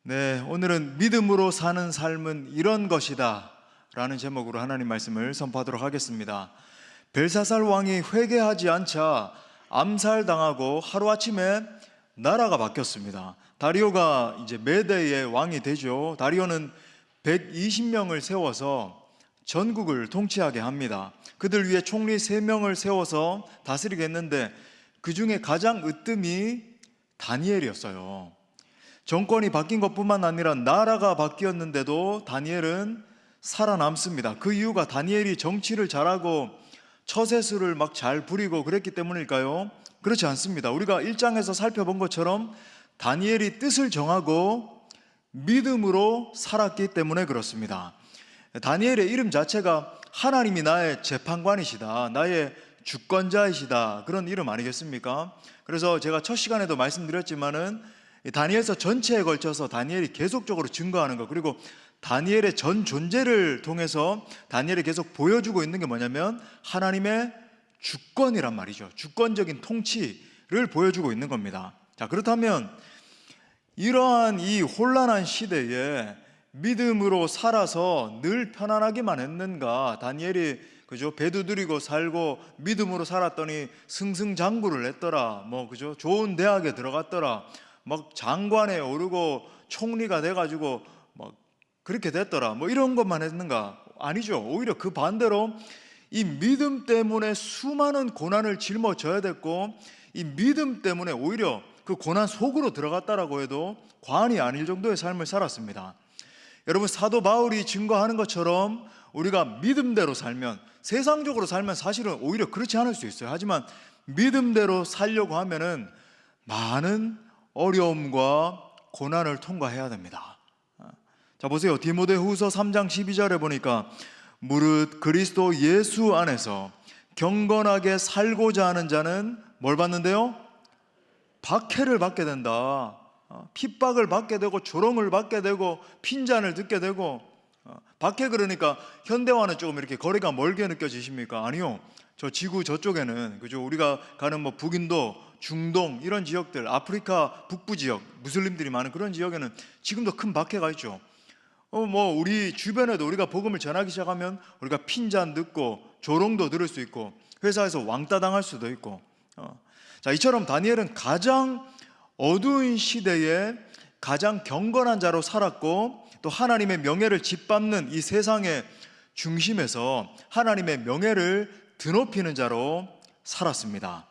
네, 오늘은 믿음으로 사는 삶은 이런 것이다 라는 제목으로 하나님 말씀을 선포하도록 하겠습니다. 벨사살 왕이 회개하지 않자 암살당하고 하루아침에 나라가 바뀌었습니다. 다리오가 이제 메대의 왕이 되죠. 다리오는 120명을 세워서 전국을 통치하게 합니다. 그들 위에 총리 3명을 세워서 다스리게 했는데 그 중에 가장 으뜸이 다니엘이었어요. 정권이 바뀐 것뿐만 아니라 나라가 바뀌었는데도 다니엘은 살아남습니다. 그 이유가 다니엘이 정치를 잘하고 처세술을 막 잘 부리고 그랬기 때문일까요? 그렇지 않습니다. 우리가 1장에서 살펴본 것처럼 다니엘이 뜻을 정하고 믿음으로 살았기 때문에 그렇습니다. 다니엘의 이름 자체가 하나님이 나의 재판관이시다, 나의 주권자이시다, 그런 이름 아니겠습니까? 그래서 제가 첫 시간에도 말씀드렸지만은 다니엘서 전체에 걸쳐서 다니엘이 계속적으로 증거하는 것, 그리고 다니엘의 전 존재를 통해서 다니엘이 계속 보여주고 있는 게 뭐냐면 하나님의 주권이란 말이죠. 주권적인 통치를 보여주고 있는 겁니다. 자, 그렇다면 이러한 이 혼란한 시대에 믿음으로 살아서 늘 편안하기만 했는가? 다니엘이 그죠? 배 두드리고 살고 믿음으로 살았더니 승승장구를 했더라. 그죠? 좋은 대학에 들어갔더라. 막 장관에 오르고 총리가 돼가지고 막 그렇게 됐더라. 이런 것만 했는가? 아니죠. 오히려 그 반대로 이 믿음 때문에 수많은 고난을 짊어져야 됐고, 이 믿음 때문에 오히려 그 고난 속으로 들어갔다라고 해도 과언이 아닐 정도의 삶을 살았습니다. 여러분, 사도 바울이 증거하는 것처럼 우리가 믿음대로 살면, 세상적으로 살면 사실은 오히려 그렇지 않을 수 있어요. 하지만 믿음대로 살려고 하면은 많은 어려움과 고난을 통과해야 됩니다. 자, 보세요. 디모데후서 3장 12절에 보니까 무릇 그리스도 예수 안에서 경건하게 살고자 하는 자는 뭘 받는데요? 박해를 받게 된다. 핍박을 받게 되고 조롱을 받게 되고 핀잔을 듣게 되고. 박해, 그러니까 현대와는 조금 이렇게 거리가 멀게 느껴지십니까? 아니요. 저 지구 저쪽에는, 그죠? 우리가 가는 북인도, 중동 이런 지역들, 아프리카 북부 지역, 무슬림들이 많은 그런 지역에는 지금도 큰 박해가 있죠. 우리 주변에도 우리가 복음을 전하기 시작하면 우리가 핀잔 듣고 조롱도 들을 수 있고 회사에서 왕따 당할 수도 있고. 자, 이처럼 다니엘은 가장 어두운 시대에 가장 경건한 자로 살았고, 또 하나님의 명예를 짓밟는 이 세상의 중심에서 하나님의 명예를 드높이는 자로 살았습니다.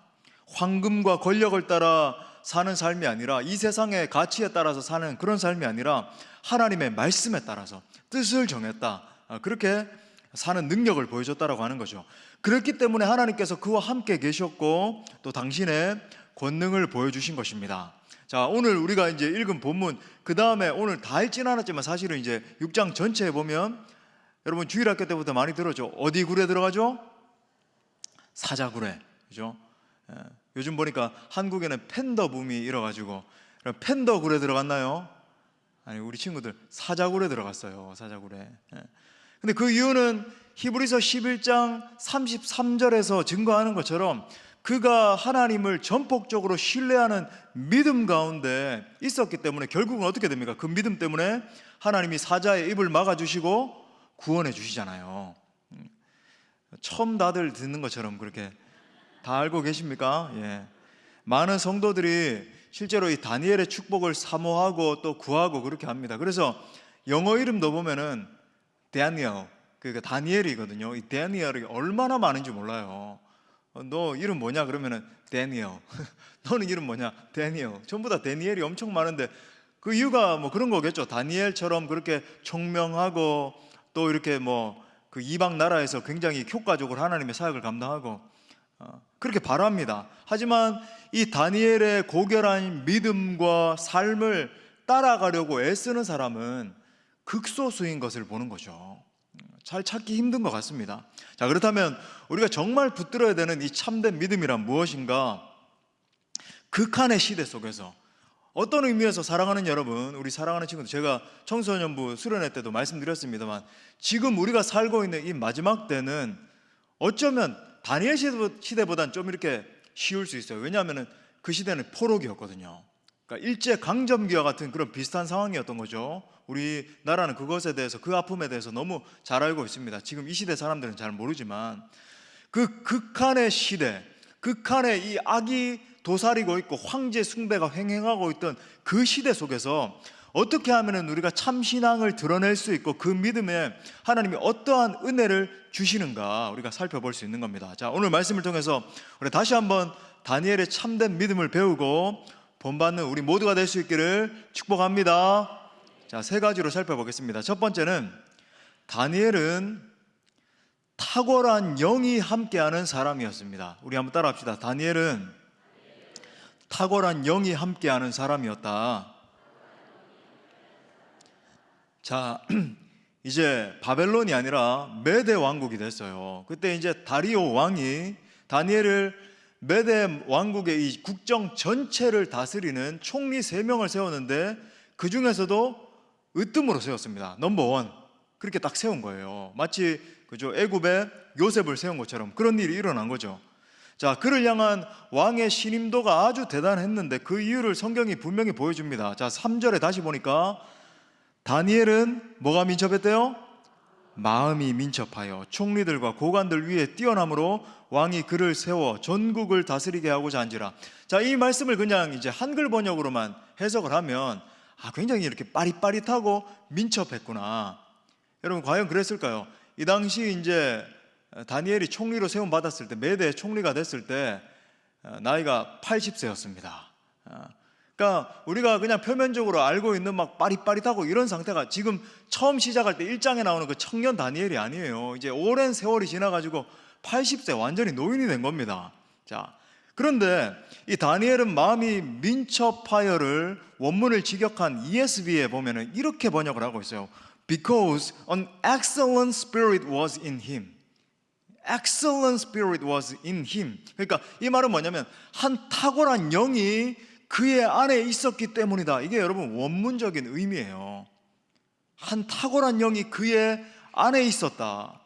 황금과 권력을 따라 사는 삶이 아니라, 이 세상의 가치에 따라서 사는 그런 삶이 아니라 하나님의 말씀에 따라서 뜻을 정했다, 그렇게 사는 능력을 보여줬다라고 하는 거죠. 그렇기 때문에 하나님께서 그와 함께 계셨고 또 당신의 권능을 보여주신 것입니다. 자, 오늘 우리가 이제 읽은 본문, 그 다음에 오늘 다 읽진 않았지만 사실은 이제 6장 전체에 보면, 여러분 주일학교 때부터 많이 들었죠. 어디 굴에 들어가죠? 사자굴에, 그죠? 요즘 보니까 한국에는 팬더 붐이 일어가지고, 팬더 굴에 들어갔나요? 아니, 우리 친구들 사자굴에 들어갔어요. 사자굴에. 근데 그 이유는 히브리서 11장 33절에서 증거하는 것처럼 그가 하나님을 전폭적으로 신뢰하는 믿음 가운데 있었기 때문에 결국은 어떻게 됩니까? 그 믿음 때문에 하나님이 사자의 입을 막아주시고 구원해 주시잖아요. 처음 다들 듣는 것처럼 그렇게 다 알고 계십니까? 예. 많은 성도들이 실제로 이 다니엘의 축복을 사모하고 또 구하고 그렇게 합니다. 그래서 영어 이름도 보면은 다니엘, 그러니까 다니엘이거든요. 이 다니엘이 얼마나 많은지 몰라요. 너 이름 뭐냐? 그러면은 다니엘. 너는 이름 뭐냐? 다니엘. 전부 다 다니엘이 엄청 많은데 그 이유가 그런 거겠죠. 다니엘처럼 그렇게 총명하고 또 이렇게 그 이방 나라에서 굉장히 효과적으로 하나님의 사역을 감당하고 그렇게 바랍니다. 하지만 이 다니엘의 고결한 믿음과 삶을 따라가려고 애쓰는 사람은 극소수인 것을 보는 거죠. 잘 찾기 힘든 것 같습니다. 자, 그렇다면 우리가 정말 붙들어야 되는 이 참된 믿음이란 무엇인가? 극한의 시대 속에서 어떤 의미에서, 사랑하는 여러분, 우리 사랑하는 친구들, 제가 청소년부 수련회 때도 말씀드렸습니다만 지금 우리가 살고 있는 이 마지막 때는 어쩌면 다니엘 시대보다는 좀 이렇게 쉬울 수 있어요. 왜냐하면 그 시대는 포로기였거든요. 그러니까 일제 강점기와 같은 그런 비슷한 상황이었던 거죠. 우리나라는 그것에 대해서, 그 아픔에 대해서 너무 잘 알고 있습니다. 지금 이 시대 사람들은 잘 모르지만 그 극한의 시대, 극한의 이 악이 도사리고 있고 황제 숭배가 횡행하고 있던 그 시대 속에서 어떻게 하면 우리가 참 신앙을 드러낼 수 있고 그 믿음에 하나님이 어떠한 은혜를 주시는가 우리가 살펴볼 수 있는 겁니다. 자, 오늘 말씀을 통해서 우리 다시 한번 다니엘의 참된 믿음을 배우고 본받는 우리 모두가 될 수 있기를 축복합니다. 자, 세 가지로 살펴보겠습니다. 첫 번째는 다니엘은 탁월한 영이 함께하는 사람이었습니다. 우리 한번 따라합시다. 다니엘은 탁월한 영이 함께하는 사람이었다. 자, 이제 바벨론이 아니라 메대 왕국이 됐어요. 그때 이제 다리오 왕이 다니엘을 메대 왕국의 이 국정 전체를 다스리는 총리 3명을 세웠는데 그 중에서도 으뜸으로 세웠습니다. 넘버원. 그렇게 딱 세운 거예요. 마치 그죠, 애굽에 요셉을 세운 것처럼 그런 일이 일어난 거죠. 자, 그를 향한 왕의 신임도가 아주 대단했는데 그 이유를 성경이 분명히 보여줍니다. 자, 3절에 다시 보니까 다니엘은 뭐가 민첩했대요? 마음이 민첩하여 총리들과 고관들 위에 뛰어남으로 왕이 그를 세워 전국을 다스리게 하고자 한지라. 자, 이 말씀을 그냥 이제 한글 번역으로만 해석을 하면 굉장히 이렇게 빠릿빠릿하고 민첩했구나. 여러분, 과연 그랬을까요? 이 당시 이제 다니엘이 총리로 세움 받았을 때, 메대 총리가 됐을 때 나이가 80세였습니다. 그러니까 우리가 그냥 표면적으로 알고 있는 막 빠릿빠릿하고 이런 상태가 지금 처음 시작할 때 1장에 나오는 그 청년 다니엘이 아니에요. 이제 오랜 세월이 지나가지고 80세 완전히 노인이 된 겁니다. 자, 그런데 이 다니엘은 마음이 민첩하여를 원문을 직역한 ESV에 보면은 이렇게 번역을 하고 있어요. Because an excellent spirit was in him. Excellent spirit was in him. 그러니까 이 말은 뭐냐면 한 탁월한 영이 그의 안에 있었기 때문이다. 이게 여러분 원문적인 의미예요. 한 탁월한 영이 그의 안에 있었다.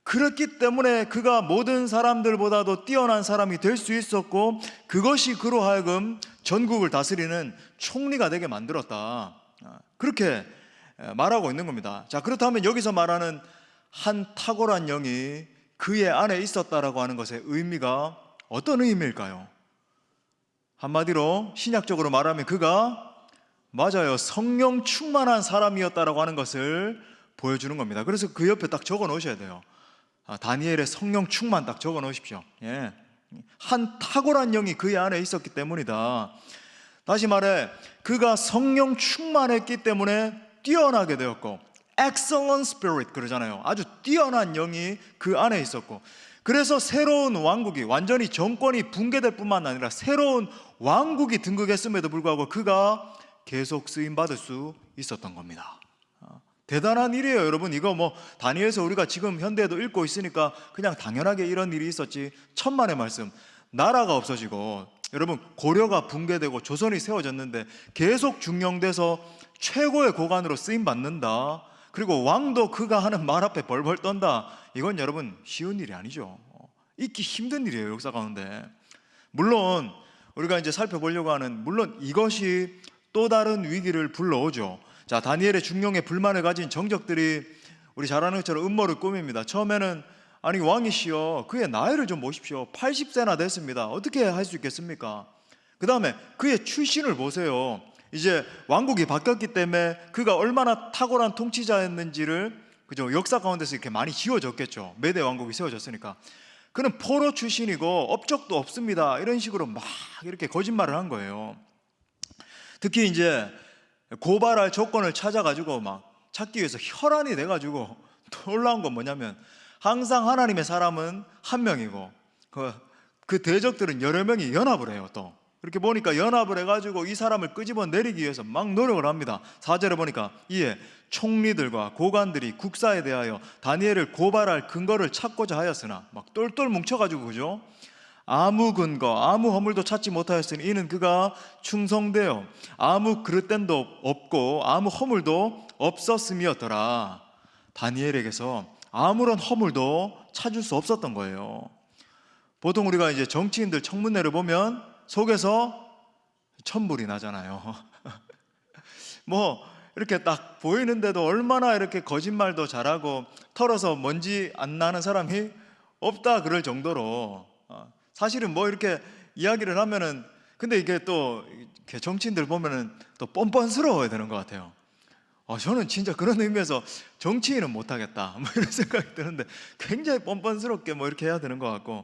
그렇기 때문에 그가 모든 사람들보다도 뛰어난 사람이 될 수 있었고 그것이 그로 하여금 전국을 다스리는 총리가 되게 만들었다. 그렇게 말하고 있는 겁니다. 자, 그렇다면 여기서 말하는 한 탁월한 영이 그의 안에 있었다라고 하는 것의 의미가 어떤 의미일까요? 한마디로 신약적으로 말하면 그가 맞아요, 성령 충만한 사람이었다라고 하는 것을 보여주는 겁니다. 그래서 그 옆에 딱 적어 놓으셔야 돼요. 다니엘의 성령 충만 딱 적어 놓으십시오. 예. 한 탁월한 영이 그의 안에 있었기 때문이다. 다시 말해 그가 성령 충만했기 때문에 뛰어나게 되었고, excellent spirit 그러잖아요. 아주 뛰어난 영이 그 안에 있었고, 그래서 새로운 왕국이 완전히 정권이 붕괴될 뿐만 아니라 새로운 왕국이 등극했음에도 불구하고 그가 계속 쓰임받을 수 있었던 겁니다. 대단한 일이에요, 여러분. 이거 뭐 다니엘서 우리가 지금 현대에도 읽고 있으니까 그냥 당연하게 이런 일이 있었지. 천만의 말씀. 나라가 없어지고 여러분 고려가 붕괴되고 조선이 세워졌는데 계속 중용돼서 최고의 고관으로 쓰임받는다. 그리고 왕도 그가 하는 말 앞에 벌벌 떤다. 이건 여러분 쉬운 일이 아니죠. 있기 힘든 일이에요, 역사 가운데. 물론 우리가 이제 살펴보려고 하는, 물론 이것이 또 다른 위기를 불러오죠. 자, 다니엘의 중용에 불만을 가진 정적들이 우리 잘 아는 것처럼 음모를 꾸밉니다. 처음에는 아니 왕이시여 그의 나이를 좀 보십시오. 80세나 됐습니다. 어떻게 할 수 있겠습니까? 그 다음에 그의 출신을 보세요. 이제 왕국이 바뀌었기 때문에 그가 얼마나 탁월한 통치자였는지를 그죠, 역사 가운데서 이렇게 많이 지워졌겠죠. 메대 왕국이 세워졌으니까. 그는 포로 출신이고 업적도 없습니다. 이런 식으로 막 이렇게 거짓말을 한 거예요. 특히 이제 고발할 조건을 찾아가지고 막 찾기 위해서 혈안이 돼가지고 놀라운 건 뭐냐면 항상 하나님의 사람은 한 명이고 그 대적들은 여러 명이 연합을 해요. 또 이렇게 보니까 연합을 해가지고 이 사람을 끄집어 내리기 위해서 막 노력을 합니다. 4절에 보니까 이에 총리들과 고관들이 국사에 대하여 다니엘을 고발할 근거를 찾고자 하였으나 막 똘똘 뭉쳐가지고 그죠, 아무 근거 아무 허물도 찾지 못하였으니 이는 그가 충성되어 아무 그릇됨도 없고 아무 허물도 없었음이었더라. 다니엘에게서 아무런 허물도 찾을 수 없었던 거예요. 보통 우리가 이제 정치인들 청문회를 보면 속에서 천불이 나잖아요. 뭐 이렇게 딱 보이는데도 얼마나 이렇게 거짓말도 잘하고 털어서 먼지 안 나는 사람이 없다 그럴 정도로 사실은 뭐 이렇게 이야기를 하면은 근데 이게 또 이렇게 정치인들 보면은 또 뻔뻔스러워야 되는 것 같아요. 저는 진짜 그런 의미에서 정치인은 못하겠다 뭐 이런 생각이 드는데 굉장히 뻔뻔스럽게 뭐 이렇게 해야 되는 것 같고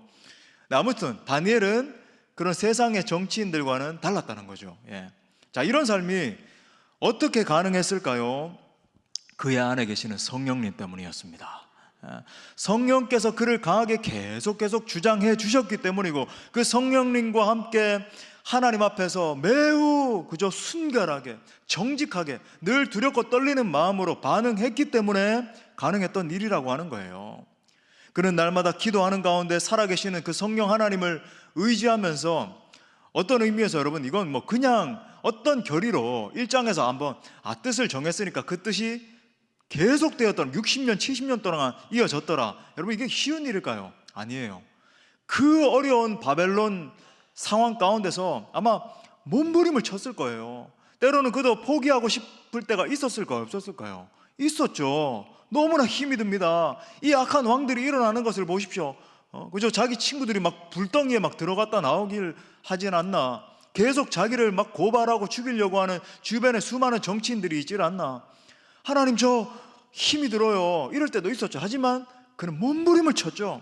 아무튼 다니엘은 그런 세상의 정치인들과는 달랐다는 거죠. 예. 자, 이런 삶이 어떻게 가능했을까요? 그의 안에 계시는 성령님 때문이었습니다. 성령께서 그를 강하게 계속 주장해 주셨기 때문이고 그 성령님과 함께 하나님 앞에서 매우 그저 순결하게 정직하게 늘 두렵고 떨리는 마음으로 반응했기 때문에 가능했던 일이라고 하는 거예요. 그는 날마다 기도하는 가운데 살아계시는 그 성령 하나님을 의지하면서 어떤 의미에서 여러분 이건 뭐 그냥 어떤 결의로 1장에서 한번 뜻을 정했으니까 그 뜻이 계속되었던 60년 70년 동안 이어졌더라. 여러분 이게 쉬운 일일까요? 아니에요. 그 어려운 바벨론 상황 가운데서 아마 몸부림을 쳤을 거예요. 때로는 그도 포기하고 싶을 때가 있었을까요? 없었을까요? 있었죠. 너무나 힘이 듭니다. 이 악한 왕들이 일어나는 것을 보십시오. 그죠? 자기 친구들이 막 불덩이에 막 들어갔다 나오길 하진 않나. 계속 자기를 막 고발하고 죽이려고 하는 주변에 수많은 정치인들이 있질 않나. 하나님 저 힘이 들어요. 이럴 때도 있었죠. 하지만 그는 몸부림을 쳤죠.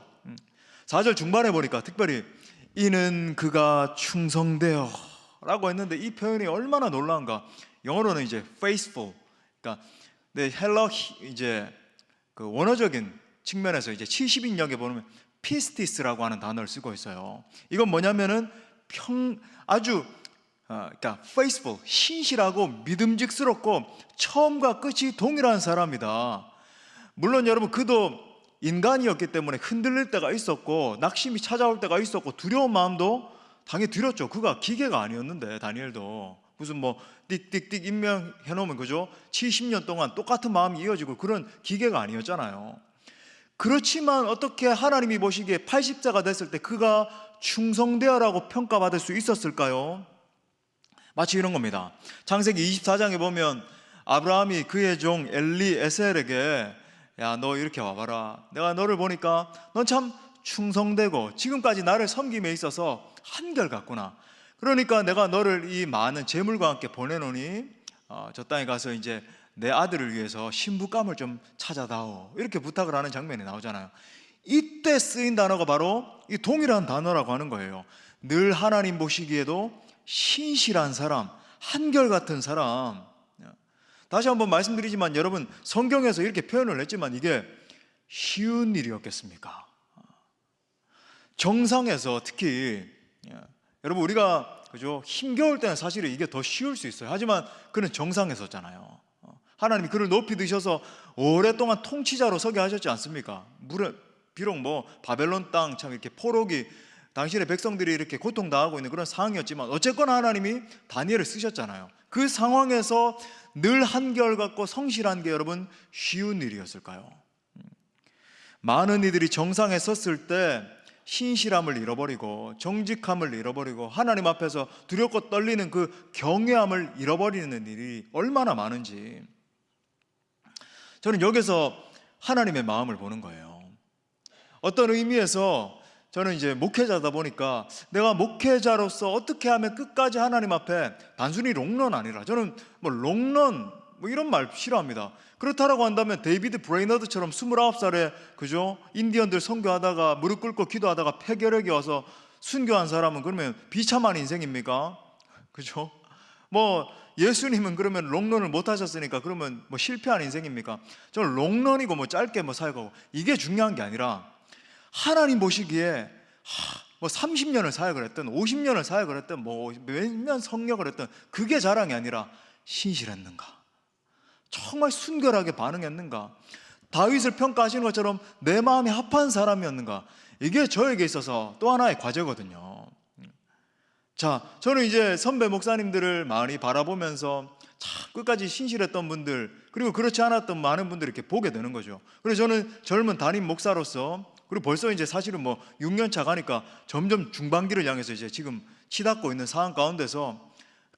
4절 중반에 보니까 특별히 이는 그가 충성되어 라고 했는데 이 표현이 얼마나 놀라운가. 영어로는 이제 faithful. 그러니까 네, 헬러 이제 그 원어적인 측면에서 이제 70인역에 보면 피스티스라고 하는 단어를 쓰고 있어요. 이건 뭐냐면은 아주 그러니까 faithful, 신실하고 믿음직스럽고 처음과 끝이 동일한 사람이다. 물론 여러분 그도 인간이었기 때문에 흔들릴 때가 있었고 낙심이 찾아올 때가 있었고 두려운 마음도 당연히 들었죠. 그가 기계가 아니었는데 다니엘도 무슨 뭐 띡띡띡 임명해 놓으면 그죠? 70년 동안 똑같은 마음이 이어지고 그런 기계가 아니었잖아요. 그렇지만 어떻게 하나님이 보시기에 80세가 됐을 때 그가 충성되어라고 평가받을 수 있었을까요? 마치 이런 겁니다. 창세기 24장에 보면 아브라함이 그의 종 엘리에셀에게 야, 너 이렇게 와봐라. 내가 너를 보니까 넌 참 충성되고 지금까지 나를 섬김에 있어서 한결같구나. 그러니까 내가 너를 이 많은 재물과 함께 보내노니 저 땅에 가서 이제 내 아들을 위해서 신부감을 좀 찾아다오. 이렇게 부탁을 하는 장면이 나오잖아요. 이때 쓰인 단어가 바로 이 동일한 단어라고 하는 거예요. 늘 하나님 보시기에도 신실한 사람, 한결같은 사람. 다시 한번 말씀드리지만 여러분 성경에서 이렇게 표현을 했지만 이게 쉬운 일이었겠습니까? 정상에서 특히 여러분 우리가 그죠 힘겨울 때는 사실 이게 더 쉬울 수 있어요. 하지만 그는 정상에서잖아요. 하나님이 그를 높이 드셔서 오랫동안 통치자로 서게 하셨지 않습니까? 비록 뭐 바벨론 땅 참 이렇게 포로기 당신의 백성들이 이렇게 고통당하고 있는 그런 상황이었지만 어쨌거나 하나님이 다니엘을 쓰셨잖아요. 그 상황에서 늘 한결같고 성실한 게 여러분 쉬운 일이었을까요? 많은 이들이 정상에 섰을 때 신실함을 잃어버리고 정직함을 잃어버리고 하나님 앞에서 두렵고 떨리는 그 경외함을 잃어버리는 일이 얼마나 많은지 저는 여기서 하나님의 마음을 보는 거예요. 어떤 의미에서 저는 이제 목회자다 보니까 내가 목회자로서 어떻게 하면 끝까지 하나님 앞에 단순히 롱런 아니라 저는 뭐 롱런 뭐 이런 말 싫어합니다. 그렇다라고 한다면 데이비드 브레이너드처럼 29살에 그죠? 인디언들 선교하다가 무릎 꿇고 기도하다가 폐결핵이 와서 순교한 사람은 그러면 비참한 인생입니까? 그죠? 뭐 예수님은 그러면 롱런을 못 하셨으니까 그러면 뭐 실패한 인생입니까? 저는 롱런이고 뭐 짧게 뭐 사역하고 이게 중요한 게 아니라 하나님 보시기에 뭐 30년을 사역을 했든 50년을 사역을 했든 뭐 몇 년 성역을 했든 그게 자랑이 아니라 신실했는가? 정말 순결하게 반응했는가? 다윗을 평가하시는 것처럼 내 마음에 합한 사람이었는가? 이게 저에게 있어서 또 하나의 과제거든요. 자, 저는 이제 선배 목사님들을 많이 바라보면서 참 끝까지 신실했던 분들 그리고 그렇지 않았던 많은 분들을 이렇게 보게 되는 거죠. 그래서 저는 젊은 담임 목사로서 그리고 벌써 이제 사실은 뭐 6년 차 가니까 점점 중반기를 향해서 이제 지금 치닫고 있는 상황 가운데서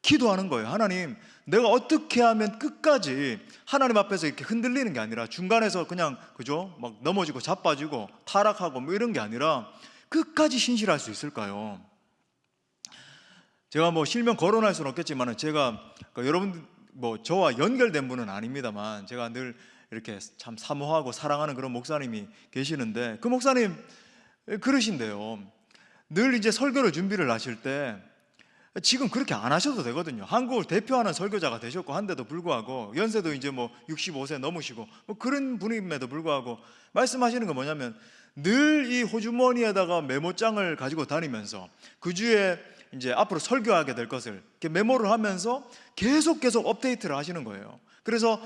기도하는 거예요. 하나님, 내가 어떻게 하면 끝까지 하나님 앞에서 이렇게 흔들리는 게 아니라 중간에서 그냥 그죠? 막 넘어지고 자빠지고 타락하고 뭐 이런 게 아니라 끝까지 신실할 수 있을까요? 제가 뭐 실명 거론할 수는 없겠지만 제가 여러분 뭐 저와 연결된 분은 아닙니다만 제가 늘 이렇게 참 사모하고 사랑하는 그런 목사님이 계시는데 그 목사님 그러신데요. 늘 이제 설교를 준비를 하실 때 지금 그렇게 안 하셔도 되거든요. 한국을 대표하는 설교자가 되셨고 한데도 불구하고 연세도 이제 뭐 65세 넘으시고 뭐 그런 분임에도 불구하고 말씀하시는 건 뭐냐면 늘 이 호주머니에다가 메모장을 가지고 다니면서 그 주에 이제 앞으로 설교하게 될 것을 이렇게 메모를 하면서 계속 업데이트를 하시는 거예요. 그래서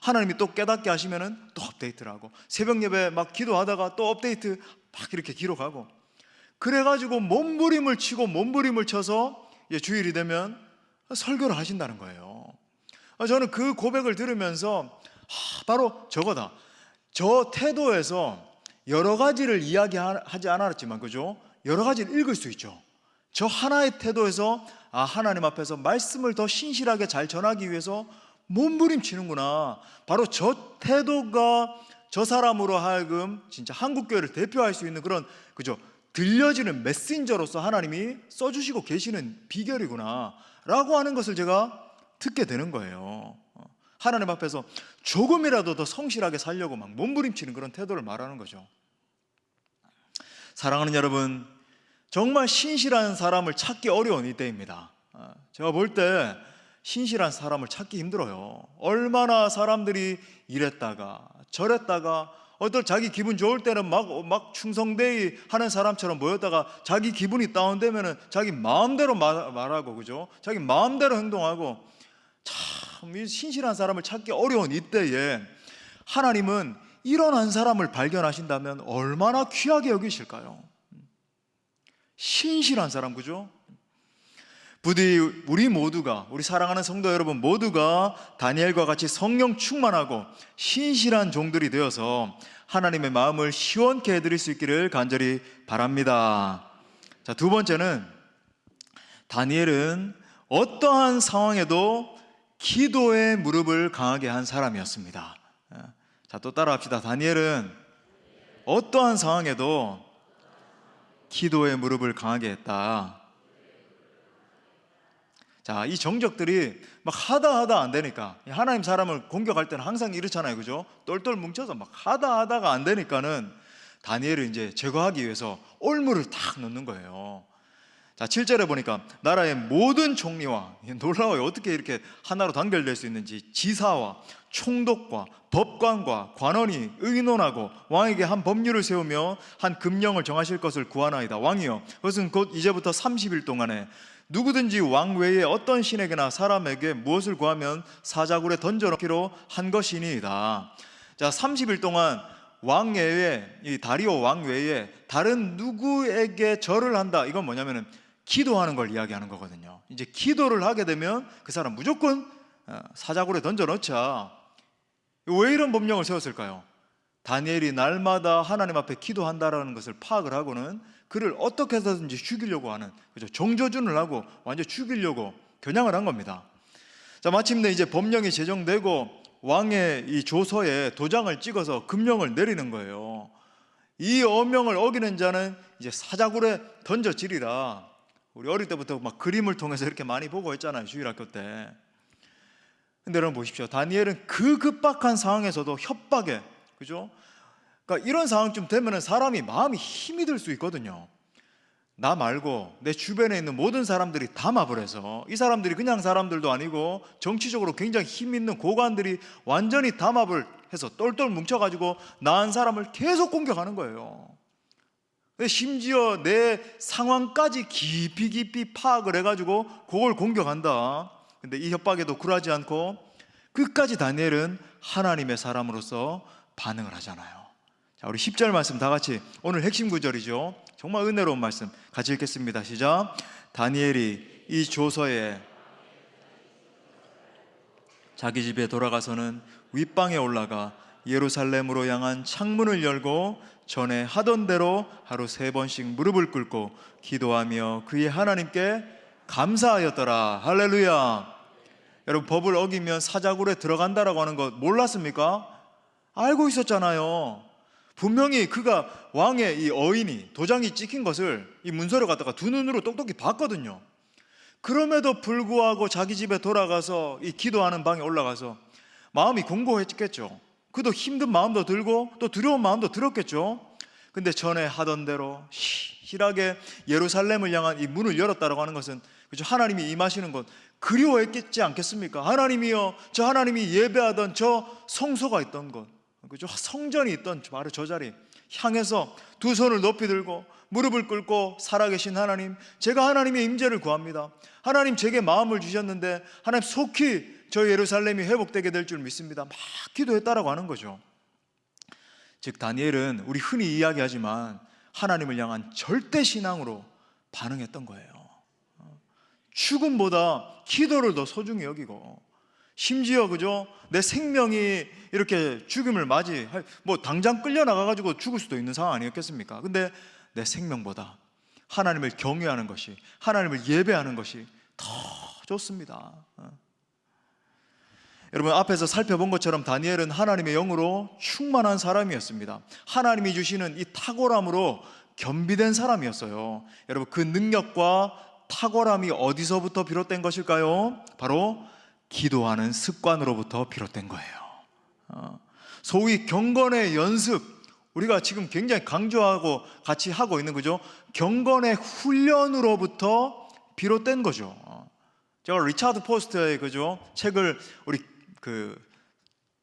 하나님이 또 깨닫게 하시면은 또 업데이트를 하고 새벽 예배 막 기도하다가 또 업데이트 막 이렇게 기록하고 그래가지고 몸부림을 치고 몸부림을 쳐서 주일이 되면 설교를 하신다는 거예요. 저는 그 고백을 들으면서 바로 저거다. 저 태도에서 여러 가지를 이야기하지 않았지만 그죠? 여러 가지를 읽을 수 있죠. 저 하나의 태도에서 하나님 앞에서 말씀을 더 신실하게 잘 전하기 위해서 몸부림치는구나. 바로 저 태도가 저 사람으로 하여금 진짜 한국교회를 대표할 수 있는 그런 그죠? 들려지는 메신저로서 하나님이 써주시고 계시는 비결이구나 라고 하는 것을 제가 듣게 되는 거예요. 하나님 앞에서 조금이라도 더 성실하게 살려고 막 몸부림치는 그런 태도를 말하는 거죠. 사랑하는 여러분, 정말 신실한 사람을 찾기 어려운 이때입니다. 제가 볼 때 신실한 사람을 찾기 힘들어요. 얼마나 사람들이 이랬다가 저랬다가 어떨 자기 기분 좋을 때는 막 충성되이 하는 사람처럼 보였다가 자기 기분이 다운되면은 자기 마음대로 말하고 그죠? 자기 마음대로 행동하고 참 신실한 사람을 찾기 어려운 이때에 하나님은 이런 한 사람을 발견하신다면 얼마나 귀하게 여기실까요? 신실한 사람 그죠? 부디 우리 모두가 우리 사랑하는 성도 여러분 모두가 다니엘과 같이 성령 충만하고 신실한 종들이 되어서 하나님의 마음을 시원케 해드릴 수 있기를 간절히 바랍니다. 자, 두 번째는 다니엘은 어떠한 상황에도 기도의 무릎을 강하게 한 사람이었습니다. 자, 또 따라합시다. 다니엘은 어떠한 상황에도 기도의 무릎을 강하게 했다. 자, 이 정적들이 막 하다 안 되니까 하나님 사람을 공격할 때는 항상 이렇잖아요, 그죠? 똘똘 뭉쳐서 막 하다가 안 되니까는 다니엘을 이제 제거하기 위해서 올무를 탁 넣는 거예요. 자, 7절에 보니까 나라의 모든 총리와 놀라워요. 어떻게 이렇게 하나로 단결될 수 있는지 지사와 총독과 법관과 관원이 의논하고 왕에게 한 법률을 세우며 한 금령을 정하실 것을 구하나이다. 왕이여, 그것은 곧 이제부터 30일 동안에 누구든지 왕 외에 어떤 신에게나 사람에게 무엇을 구하면 사자굴에 던져넣기로 한 것이니이다. 자, 30일 동안 왕 외에, 이 다리오 왕 외에 다른 누구에게 절을 한다. 이건 뭐냐면은 기도하는 걸 이야기하는 거거든요. 이제 기도를 하게 되면 그 사람 무조건 사자굴에 던져넣자. 왜 이런 법령을 세웠을까요? 다니엘이 날마다 하나님 앞에 기도한다라는 것을 파악을 하고는 그를 어떻게 해서든지 죽이려고 하는, 그죠? 정조준을 하고 완전 죽이려고 겨냥을 한 겁니다. 자, 마침내 이제 법령이 제정되고 왕의 이 조서에 도장을 찍어서 금령을 내리는 거예요. 이 엄명을 어기는 자는 이제 사자굴에 던져지리라. 우리 어릴 때부터 막 그림을 통해서 이렇게 많이 보고 했잖아요, 주일학교 때. 근데 여러분 보십시오. 다니엘은 그 급박한 상황에서도 협박에, 그죠? 그러니까 이런 상황쯤 되면은 사람이 마음이 힘이 들 수 있거든요. 나 말고 내 주변에 있는 모든 사람들이 담합을 해서, 이 사람들이 그냥 사람들도 아니고 정치적으로 굉장히 힘 있는 고관들이 완전히 담합을 해서 똘똘 뭉쳐가지고 나 한 사람을 계속 공격하는 거예요. 심지어 내 상황까지 깊이 파악을 해가지고 그걸 공격한다. 근데 이 협박에도 굴하지 않고 끝까지 다니엘은 하나님의 사람으로서 반응을 하잖아요. 자, 우리 10절 말씀 다 같이, 오늘 핵심 구절이죠. 정말 은혜로운 말씀 같이 읽겠습니다. 시작. 다니엘이 이 조서에 자기 집에 돌아가서는 윗방에 올라가 예루살렘으로 향한 창문을 열고 전에 하던 대로 하루 3번씩 무릎을 꿇고 기도하며 그의 하나님께 감사하였더라. 할렐루야. 여러분, 법을 어기면 사자굴에 들어간다라고 하는 거 몰랐습니까? 알고 있었잖아요. 분명히 그가 왕의 이 어인이 도장이 찍힌 것을 이 문서를 갖다가 두 눈으로 똑똑히 봤거든요. 그럼에도 불구하고 자기 집에 돌아가서 이 기도하는 방에 올라가서 마음이 공고했겠죠. 그도 힘든 마음도 들고 또 두려운 마음도 들었겠죠. 근데 전에 하던 대로 실하게 예루살렘을 향한 이 문을 열었다라고 하는 것은, 그죠, 하나님이 임하시는 것 그리워했겠지 않겠습니까? 하나님이여, 저 하나님이 예배하던 저 성소가 있던 것, 그죠, 성전이 있던 바로 저 자리 향해서 두 손을 높이 들고 무릎을 꿇고 살아계신 하나님, 제가 하나님의 임재를 구합니다. 하나님, 제게 마음을 주셨는데 하나님 속히 저 예루살렘이 회복되게 될 줄 믿습니다. 막 기도했다라고 하는 거죠. 즉 다니엘은 우리 흔히 이야기하지만 하나님을 향한 절대 신앙으로 반응했던 거예요. 죽음보다 기도를 더 소중히 여기고, 심지어, 그죠, 내 생명이 이렇게 죽음을 맞이할, 뭐 당장 끌려나가가지고 죽을 수도 있는 상황 아니었겠습니까? 근데 내 생명보다 하나님을 경외하는 것이, 하나님을 예배하는 것이 더 좋습니다. 여러분, 앞에서 살펴본 것처럼 다니엘은 하나님의 영으로 충만한 사람이었습니다. 하나님이 주시는 이 탁월함으로 겸비된 사람이었어요. 여러분, 그 능력과 탁월함이 어디서부터 비롯된 것일까요? 바로 기도하는 습관으로부터 비롯된 거예요. 소위 경건의 연습, 우리가 지금 굉장히 강조하고 같이 하고 있는, 그죠, 경건의 훈련으로부터 비롯된 거죠. 제가 리차드 포스터의, 그죠, 책을 우리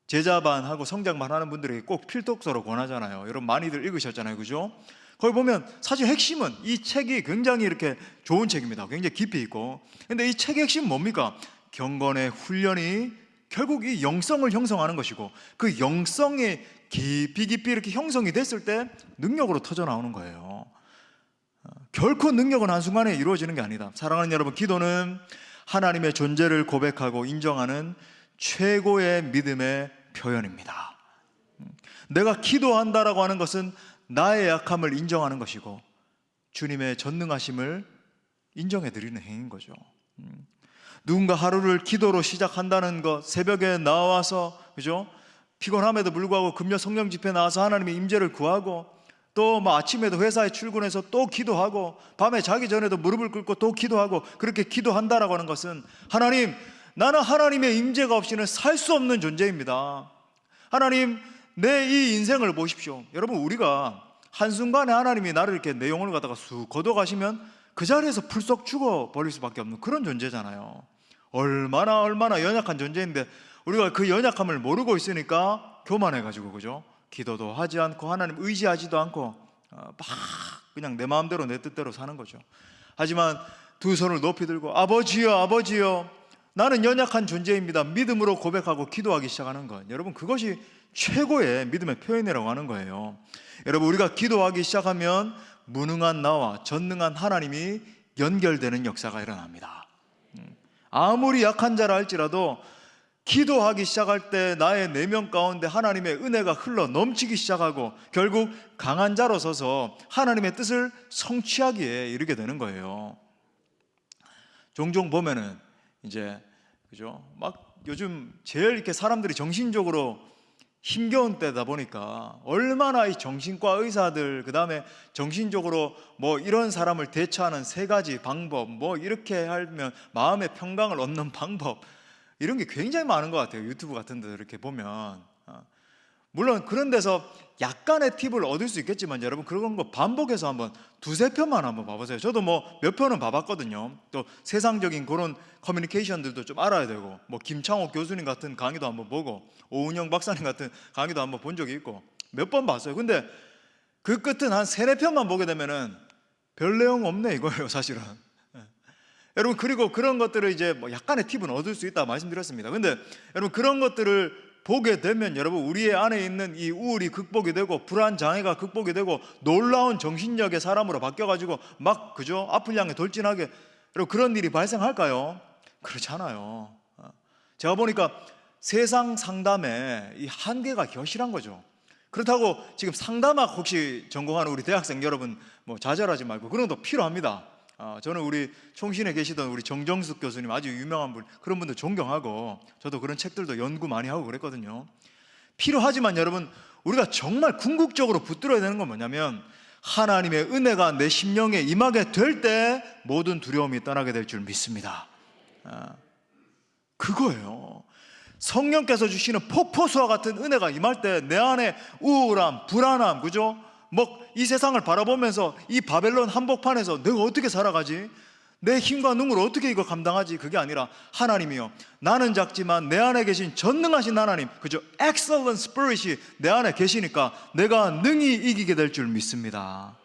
제자반하고 성장반 하는 분들에게 꼭 필독서로 권하잖아요. 여러분 많이들 읽으셨잖아요, 그죠? 거기 보면 사실 핵심은, 이 책이 굉장히 이렇게 좋은 책입니다. 굉장히 깊이 있고. 근데 이 책의 핵심은 뭡니까? 경건의 훈련이 결국 이 영성을 형성하는 것이고, 그 영성이 깊이 이렇게 형성이 됐을 때 능력으로 터져 나오는 거예요. 결코 능력은 한순간에 이루어지는 게 아니다. 사랑하는 여러분, 기도는 하나님의 존재를 고백하고 인정하는 최고의 믿음의 표현입니다. 내가 기도한다라고 하는 것은 나의 약함을 인정하는 것이고 주님의 전능하심을 인정해 드리는 행위인 거죠. 누군가 하루를 기도로 시작한다는 것, 새벽에 나와서, 그죠, 피곤함에도 불구하고 금요 성령 집회 나와서 하나님의 임재를 구하고, 또 뭐 아침에도 회사에 출근해서 또 기도하고, 밤에 자기 전에도 무릎을 꿇고 또 기도하고, 그렇게 기도한다라고 하는 것은, 하나님, 나는 하나님의 임재가 없이는 살 수 없는 존재입니다. 하나님, 내 이 인생을 보십시오. 여러분, 우리가 한순간에 하나님이 나를 이렇게 내 영혼을 갖다가 쑥 걷어가시면 그 자리에서 풀썩 죽어버릴 수밖에 없는 그런 존재잖아요. 얼마나 연약한 존재인데 우리가 그 연약함을 모르고 있으니까 교만해가지고, 그죠, 기도도 하지 않고 하나님 의지하지도 않고 막 그냥 내 마음대로 내 뜻대로 사는 거죠. 하지만 두 손을 높이 들고 아버지여, 아버지여, 나는 연약한 존재입니다, 믿음으로 고백하고 기도하기 시작하는 것, 여러분, 그것이 최고의 믿음의 표현이라고 하는 거예요. 여러분, 우리가 기도하기 시작하면 무능한 나와 전능한 하나님이 연결되는 역사가 일어납니다. 아무리 약한 자라 할지라도 기도하기 시작할 때 나의 내면 가운데 하나님의 은혜가 흘러 넘치기 시작하고 결국 강한 자로 서서 하나님의 뜻을 성취하기에 이르게 되는 거예요. 종종 보면은 이제, 그죠, 막 요즘 제일 이렇게 사람들이 정신적으로 힘겨운 때다 보니까 얼마나 이 정신과 의사들, 그 다음에 정신적으로 뭐 이런 사람을 대처하는 세 가지 방법, 뭐 이렇게 하면 마음의 평강을 얻는 방법, 이런 게 굉장히 많은 것 같아요. 유튜브 같은 데 이렇게 보면. 물론 그런 데서 약간의 팁을 얻을 수 있겠지만 여러분, 그런 거 반복해서 한번 두세 편만 한번 봐보세요. 저도 뭐 몇 편은 봐봤거든요. 또 세상적인 그런 커뮤니케이션들도 좀 알아야 되고, 뭐 김창옥 교수님 같은 강의도 한번 보고, 오은영 박사님 같은 강의도 한번 본 적이 있고 몇 번 봤어요. 근데 그 끝은 한 세네 편만 보게 되면은 별 내용 없네 이거예요, 사실은. 여러분, 그리고 그런 것들을 이제 뭐 약간의 팁은 얻을 수 있다 말씀드렸습니다. 근데 여러분, 그런 것들을 보게 되면 여러분, 우리의 안에 있는 이 우울이 극복이 되고 불안 장애가 극복이 되고 놀라운 정신력의 사람으로 바뀌어가지고 막, 그죠, 앞을 향해 돌진하게, 여러분, 그런 일이 발생할까요? 그렇지 않아요. 제가 보니까 세상 상담에 이 한계가 겨실한 거죠. 그렇다고 지금 상담학 혹시 전공하는 우리 대학생 여러분 뭐 좌절하지 말고, 그런 것도 필요합니다. 저는 우리 총신에 계시던 우리 정정숙 교수님, 아주 유명한 분, 그런 분들 존경하고 저도 그런 책들도 연구 많이 하고 그랬거든요. 필요하지만 여러분, 우리가 정말 궁극적으로 붙들어야 되는 건 뭐냐면, 하나님의 은혜가 내 심령에 임하게 될 때 모든 두려움이 떠나게 될 줄 믿습니다. 그거예요. 성령께서 주시는 폭포수와 같은 은혜가 임할 때 내 안에 우울함, 불안함, 그죠? 이 세상을 바라보면서 이 바벨론 한복판에서 내가 어떻게 살아가지? 내 힘과 능으로 어떻게 이거 감당하지? 그게 아니라 하나님이요, 나는 작지만 내 안에 계신 전능하신 하나님, 그죠? Excellent Spirit이 내 안에 계시니까 내가 능히 이기게 될 줄 믿습니다.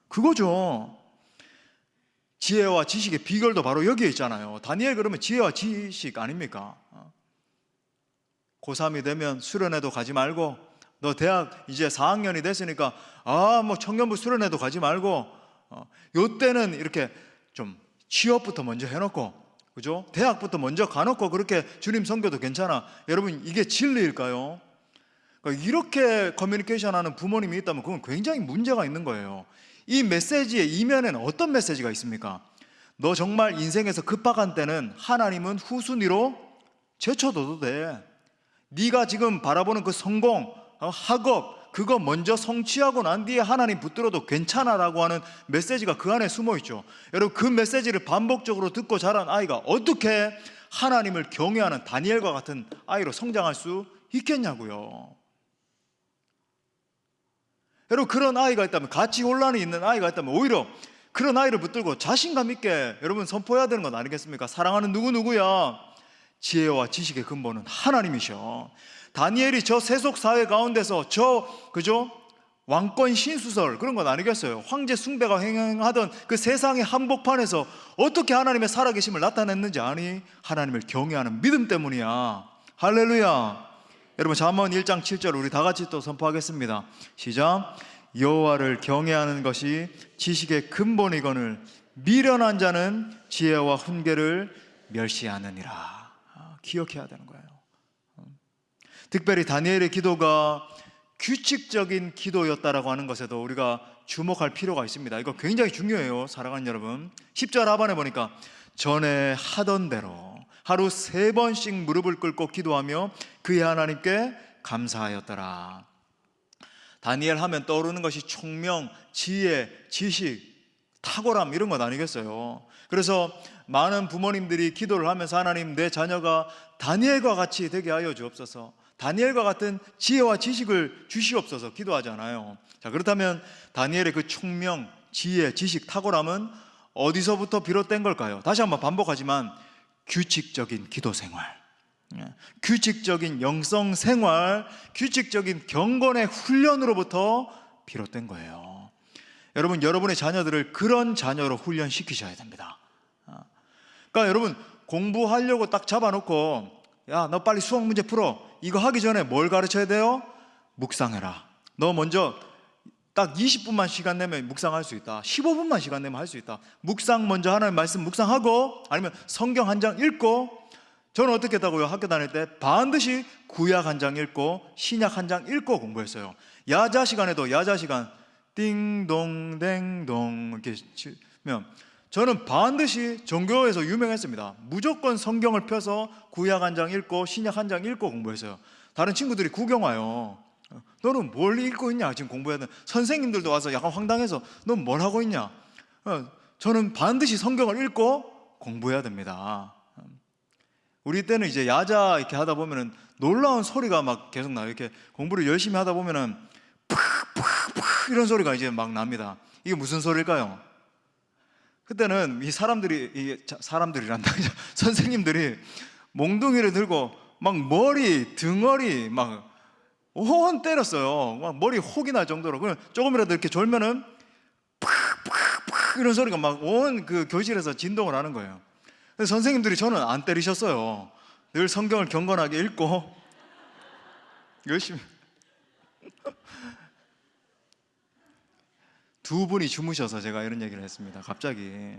그거죠. 지혜와 지식의 비결도 바로 여기에 있잖아요. 다니엘 그러면 지혜와 지식 아닙니까? 고3이 되면 수련회도 가지 말고, 너 대학 이제 4학년이 됐으니까 청년부 수련회도 가지 말고, 요때는 이렇게 좀 취업부터 먼저 해놓고, 그죠? 대학부터 먼저 가놓고 그렇게 주님 섬겨도 괜찮아. 여러분, 이게 진리일까요? 그러니까 이렇게 커뮤니케이션 하는 부모님이 있다면 그건 굉장히 문제가 있는 거예요. 이 메시지의 이면에는 어떤 메시지가 있습니까? 너 정말 인생에서 급박한 때는 하나님은 후순위로 제쳐둬도 돼. 네가 지금 바라보는 그 성공, 학업, 그거 먼저 성취하고 난 뒤에 하나님 붙들어도 괜찮아라고 하는 메시지가 그 안에 숨어 있죠. 여러분, 그 메시지를 반복적으로 듣고 자란 아이가 어떻게 하나님을 경외하는 다니엘과 같은 아이로 성장할 수 있겠냐고요. 여러분, 그런 아이가 있다면, 가치 혼란이 있는 아이가 있다면 오히려 그런 아이를 붙들고 자신감 있게 여러분 선포해야 되는 건 아니겠습니까? 사랑하는 누구누구야, 지혜와 지식의 근본은 하나님이셔. 다니엘이 저 세속 사회 가운데서 그죠? 왕권 신수설 그런 건 아니겠어요? 황제 숭배가 횡행하던 그 세상의 한복판에서 어떻게 하나님의 살아계심을 나타냈는지 아니? 하나님을 경외하는 믿음 때문이야. 할렐루야. 여러분, 잠언 1장 7절 우리 다 같이 또 선포하겠습니다. 시작. 여호와를 경외하는 것이 지식의 근본이거늘 미련한 자는 지혜와 훈계를 멸시하느니라. 기억해야 되는 거예요. 특별히 다니엘의 기도가 규칙적인 기도였다라고 하는 것에도 우리가 주목할 필요가 있습니다. 이거 굉장히 중요해요, 사랑하는 여러분. 10절 하반에 보니까 전에 하던 대로 하루 3번씩 무릎을 꿇고 기도하며 그의 하나님께 감사하였더라. 다니엘 하면 떠오르는 것이 총명, 지혜, 지식, 탁월함 이런 건 아니겠어요? 그래서 많은 부모님들이 기도를 하면서 하나님, 내 자녀가 다니엘과 같이 되게 하여 주옵소서, 다니엘과 같은 지혜와 지식을 주시옵소서 기도하잖아요. 자, 그렇다면 다니엘의 그 총명, 지혜, 지식, 탁월함은 어디서부터 비롯된 걸까요? 다시 한번 반복하지만 규칙적인 기도 생활, 규칙적인 영성 생활, 규칙적인 경건의 훈련으로부터 비롯된 거예요. 여러분, 여러분의 자녀들을 그런 자녀로 훈련시키셔야 됩니다. 그러니까 여러분, 공부하려고 딱 잡아놓고 야, 너 빨리 수학 문제 풀어, 이거 하기 전에 뭘 가르쳐야 돼요? 묵상해라. 너 먼저 딱 20분만 시간 내면 묵상할 수 있다. 15분만 시간 내면 할 수 있다. 묵상 먼저 하나님 말씀 묵상하고, 아니면 성경 한 장 읽고. 저는 어떻게 했다고요? 학교 다닐 때 반드시 구약 한 장 읽고 신약 한 장 읽고 공부했어요. 야자 시간에도 야자 시간 띵동댕동 이렇게 치면 저는 반드시 종교에서 유명했습니다. 무조건 성경을 펴서 구약 한 장 읽고 신약 한 장 읽고 공부했어요. 다른 친구들이 구경 와요. 너는 뭘 읽고 있냐? 지금 공부해야 돼. 선생님들도 와서 약간 황당해서 넌 뭘 하고 있냐? 저는 반드시 성경을 읽고 공부해야 됩니다. 우리 때는 이제 야자 이렇게 하다 보면은 놀라운 소리가 막 계속 나요. 이렇게 공부를 열심히 하다 보면은 푹푹푹 이런 소리가 이제 막 납니다. 이게 무슨 소리일까요? 그때는 이 사람들이란다. 선생님들이 몽둥이를 들고 막 머리, 등허리 막 온 때렸어요. 막 머리 혹이 날 정도로. 그냥 조금이라도 이렇게 졸면은 푹푹푹 이런 소리가 막 온 그 교실에서 진동을 하는 거예요. 그래서 선생님들이 저는 안 때리셨어요. 늘 성경을 경건하게 읽고 열심히. 두 분이 주무셔서 제가 이런 얘기를 했습니다. 갑자기.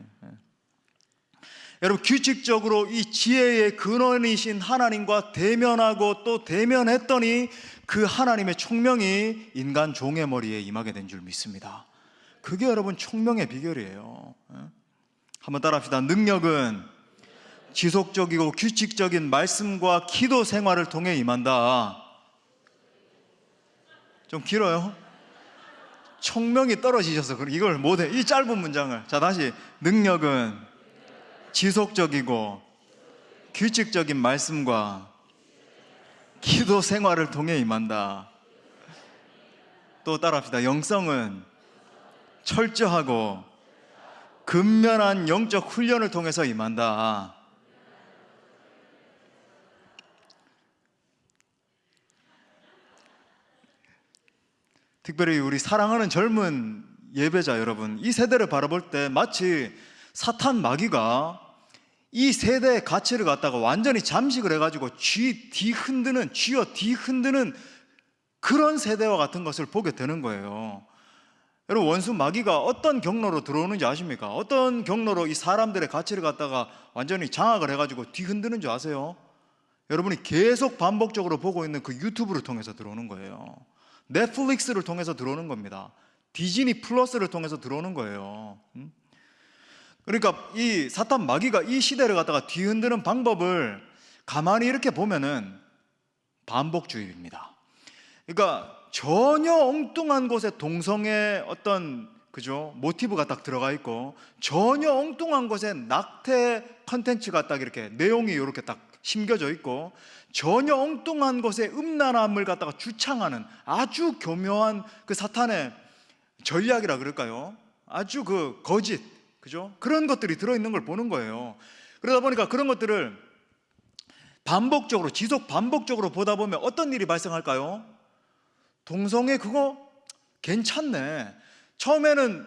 여러분, 규칙적으로 이 지혜의 근원이신 하나님과 대면하고 또 대면했더니 그 하나님의 총명이 인간 종의 머리에 임하게 된 줄 믿습니다. 그게 여러분 총명의 비결이에요. 한번 따라합시다. 능력은 지속적이고 규칙적인 말씀과 기도 생활을 통해 임한다. 좀 길어요? 총명이 떨어지셔서 이걸 못해. 이 짧은 문장을. 자, 다시. 능력은 지속적이고 규칙적인 말씀과 기도 생활을 통해 임한다. 또 따라합시다. 영성은 철저하고 근면한 영적 훈련을 통해서 임한다. 특별히 우리 사랑하는 젊은 예배자 여러분, 이 세대를 바라볼 때 마치 사탄 마귀가 이 세대의 가치를 갖다가 완전히 잠식을 해가지고 쥐어 뒤흔드는 그런 세대와 같은 것을 보게 되는 거예요. 여러분, 원수 마귀가 어떤 경로로 들어오는지 아십니까? 어떤 경로로 이 사람들의 가치를 갖다가 완전히 장악을 해가지고 뒤흔드는 줄 아세요? 여러분이 계속 반복적으로 보고 있는 그 유튜브를 통해서 들어오는 거예요. 넷플릭스를 통해서 들어오는 겁니다. 디즈니 플러스를 통해서 들어오는 거예요. 그러니까 이 사탄 마귀가 이 시대를 갖다가 뒤흔드는 방법을 가만히 이렇게 보면은 반복주의입니다. 그러니까 전혀 엉뚱한 곳에 동성애 어떤 모티브가 딱 들어가 있고, 전혀 엉뚱한 곳에 낙태 컨텐츠가 딱 이렇게 내용이 이렇게 딱 심겨져 있고, 전혀 엉뚱한 곳에 음란함을 갖다가 주창하는 아주 교묘한 그 사탄의 전략이라 그럴까요? 아주 그 거짓, 그런 것들이 들어있는 걸 보는 거예요. 그러다 보니까 그런 것들을 반복적으로, 지속 반복적으로 보다 보면 어떤 일이 발생할까요? 동성애 그거 괜찮네. 처음에는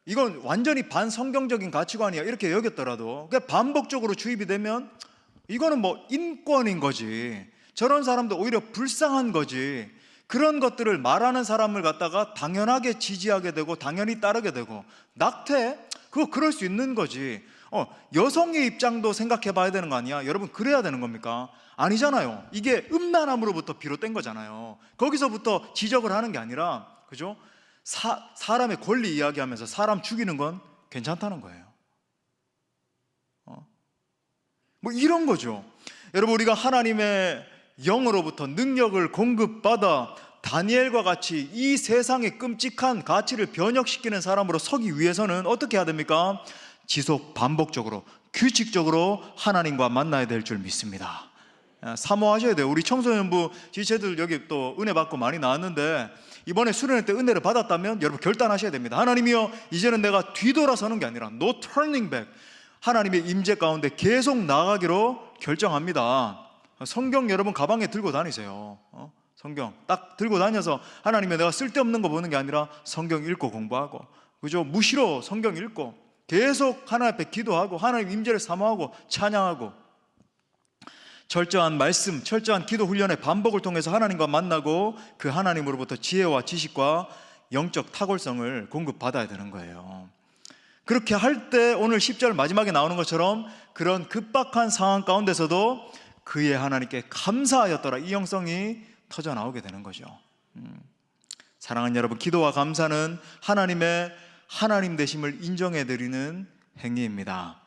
이건 완전히 반성경적인 가치관이야 이렇게 여겼더라도 반복적으로 주입이 되면 이거는 뭐 인권인 거지, 저런 사람도 오히려 불쌍한 거지, 그런 것들을 말하는 사람을 갖다가 당연하게 지지하게 되고 당연히 따르게 되고, 낙태? 그거 그럴 수 있는 거지. 여성의 입장도 생각해 봐야 되는 거 아니야? 여러분, 그래야 되는 겁니까? 아니잖아요. 이게 음란함으로부터 비롯된 거잖아요. 거기서부터 지적을 하는 게 아니라, 사람의 권리 이야기하면서 사람 죽이는 건 괜찮다는 거예요. 뭐 이런 거죠. 여러분, 우리가 하나님의 영으로부터 능력을 공급받아 다니엘과 같이 이 세상의 끔찍한 가치를 변혁시키는 사람으로 서기 위해서는 어떻게 해야 됩니까? 지속 반복적으로 규칙적으로 하나님과 만나야 될 줄 믿습니다. 사모하셔야 돼요. 우리 청소년부 지체들 여기 또 은혜 받고 많이 나왔는데, 이번에 수련회 때 은혜를 받았다면 여러분 결단하셔야 됩니다. 하나님이여, 이제는 내가 뒤돌아서는 게 아니라 no turning back, 하나님의 임재 가운데 계속 나아가기로 결정합니다. 성경 여러분 가방에 들고 다니세요. 성경 딱 들고 다녀서 하나님의 내가 쓸데없는 거 보는 게 아니라 성경 읽고 공부하고, 무시로 성경 읽고 계속 하나님 앞에 기도하고 하나님 임재를 사모하고 찬양하고, 철저한 말씀, 철저한 기도 훈련의 반복을 통해서 하나님과 만나고 그 하나님으로부터 지혜와 지식과 영적 탁월성을 공급받아야 되는 거예요. 그렇게 할 때 오늘 10절 마지막에 나오는 것처럼 그런 급박한 상황 가운데서도 그의 하나님께 감사하였더라, 이 영성이 터져 나오게 되는 거죠. 사랑하는 여러분, 기도와 감사는 하나님의 하나님 되심을 인정해 드리는 행위입니다.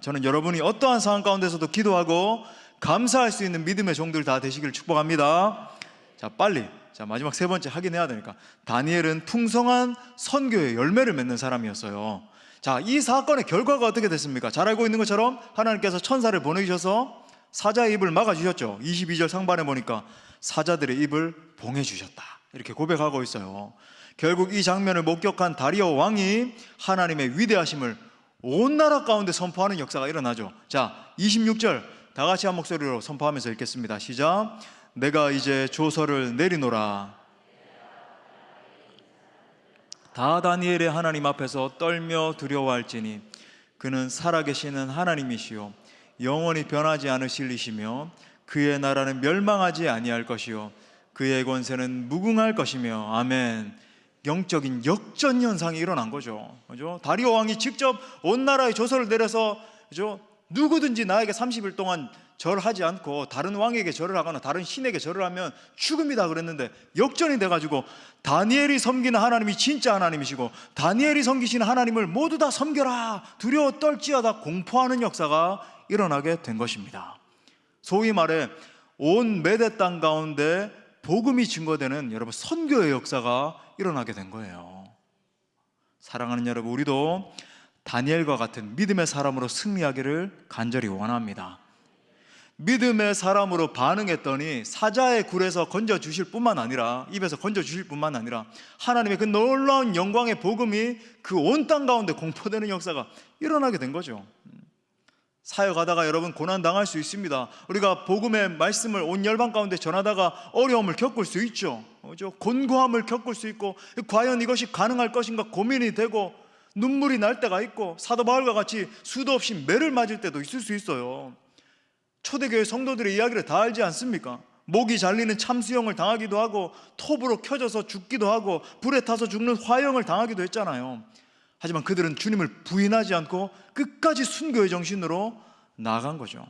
저는 여러분이 어떠한 상황 가운데서도 기도하고 감사할 수 있는 믿음의 종들 다 되시길 축복합니다. 자, 빨리 마지막 세 번째 확인해야 되니까, 다니엘은 풍성한 선교의 열매를 맺는 사람이었어요. 자, 이 사건의 결과가 어떻게 됐습니까? 잘 알고 있는 것처럼 하나님께서 천사를 보내주셔서 사자의 입을 막아주셨죠. 22절 상반에 보니까 사자들의 입을 봉해주셨다 이렇게 고백하고 있어요. 결국 이 장면을 목격한 다리오 왕이 하나님의 위대하심을 온 나라 가운데 선포하는 역사가 일어나죠. 자, 26절 다 같이 한 목소리로 선포하면서 읽겠습니다. 시작. 내가 이제 조서를 내리노라. 다 다니엘의 하나님 앞에서 떨며 두려워할지니 그는 살아계시는 하나님이시요 영원히 변하지 않으실 이시며 그의 나라는 멸망하지 아니할 것이요 그의 권세는 무궁할 것이며. 아멘. 영적인 역전 현상이 일어난 거죠. 그죠? 다리오 왕이 직접 온 나라에 조서를 내려서, 누구든지 나에게 30일 동안 절하지 않고 다른 왕에게 절을 하거나 다른 신에게 절을 하면 죽음이다 그랬는데 역전이 돼가지고 다니엘이 섬기는 하나님이 진짜 하나님이시고 다니엘이 섬기시는 하나님을 모두 다 섬겨라, 두려워 떨지어다 공포하는 역사가 일어나게 된 것입니다. 소위 말해 온 메대 땅 가운데 복음이 증거되는 여러분 선교의 역사가 일어나게 된 거예요. 사랑하는 여러분, 우리도 다니엘과 같은 믿음의 사람으로 승리하기를 간절히 원합니다. 믿음의 사람으로 반응했더니 사자의 굴에서 건져주실 뿐만 아니라, 입에서 건져주실 뿐만 아니라 하나님의 그 놀라운 영광의 복음이 그 온 땅 가운데 공포되는 역사가 일어나게 된 거죠. 사역하다가 여러분 고난당할 수 있습니다. 우리가 복음의 말씀을 온 열방 가운데 전하다가 어려움을 겪을 수 있죠. 곤고함을 겪을 수 있고 과연 이것이 가능할 것인가 고민이 되고 눈물이 날 때가 있고 사도 바울과 같이 수도 없이 매를 맞을 때도 있을 수 있어요. 초대교회 성도들의 이야기를 다 알지 않습니까? 목이 잘리는 참수형을 당하기도 하고 톱으로 켜져서 죽기도 하고 불에 타서 죽는 화형을 당하기도 했잖아요. 하지만 그들은 주님을 부인하지 않고 끝까지 순교의 정신으로 나아간 거죠.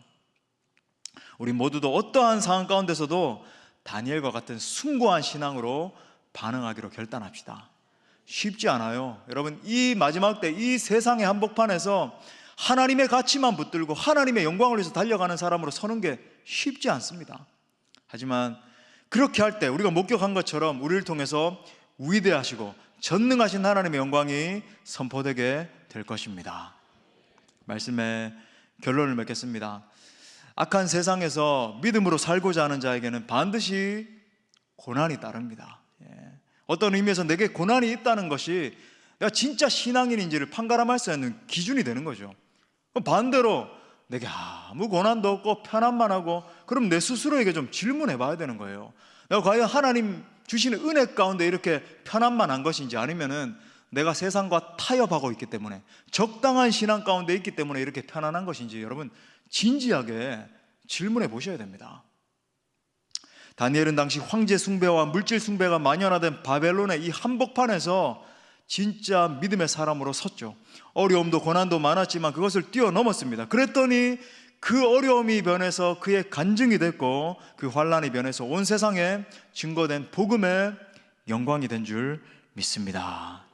우리 모두도 어떠한 상황 가운데서도 다니엘과 같은 숭고한 신앙으로 반응하기로 결단합시다. 쉽지 않아요. 여러분, 이 마지막 때 이 세상의 한복판에서 하나님의 가치만 붙들고 하나님의 영광을 위해서 달려가는 사람으로 서는 게 쉽지 않습니다. 하지만 그렇게 할 때 우리가 목격한 것처럼 우리를 통해서 위대하시고 전능하신 하나님의 영광이 선포되게 될 것입니다. 말씀의 결론을 맺겠습니다. 악한 세상에서 믿음으로 살고자 하는 자에게는 반드시 고난이 따릅니다. 어떤 의미에서 내게 고난이 있다는 것이 내가 진짜 신앙인인지를 판가름할 수 있는 기준이 되는 거죠. 반대로 내게 아무 고난도 없고 편안만 하고, 그럼 내 스스로에게 좀 질문해 봐야 되는 거예요. 내가 과연 하나님 주시는 은혜 가운데 이렇게 편안만 한 것인지, 아니면은 내가 세상과 타협하고 있기 때문에 적당한 신앙 가운데 있기 때문에 이렇게 편안한 것인지, 여러분 진지하게 질문해 보셔야 됩니다. 다니엘은 당시 황제 숭배와 물질 숭배가 만연화된 바벨론의 이 한복판에서 진짜 믿음의 사람으로 섰죠. 어려움도 고난도 많았지만 그것을 뛰어넘었습니다. 그랬더니 그 어려움이 변해서 그의 간증이 됐고 그 환난이 변해서 온 세상에 증거된 복음의 영광이 된 줄 믿습니다.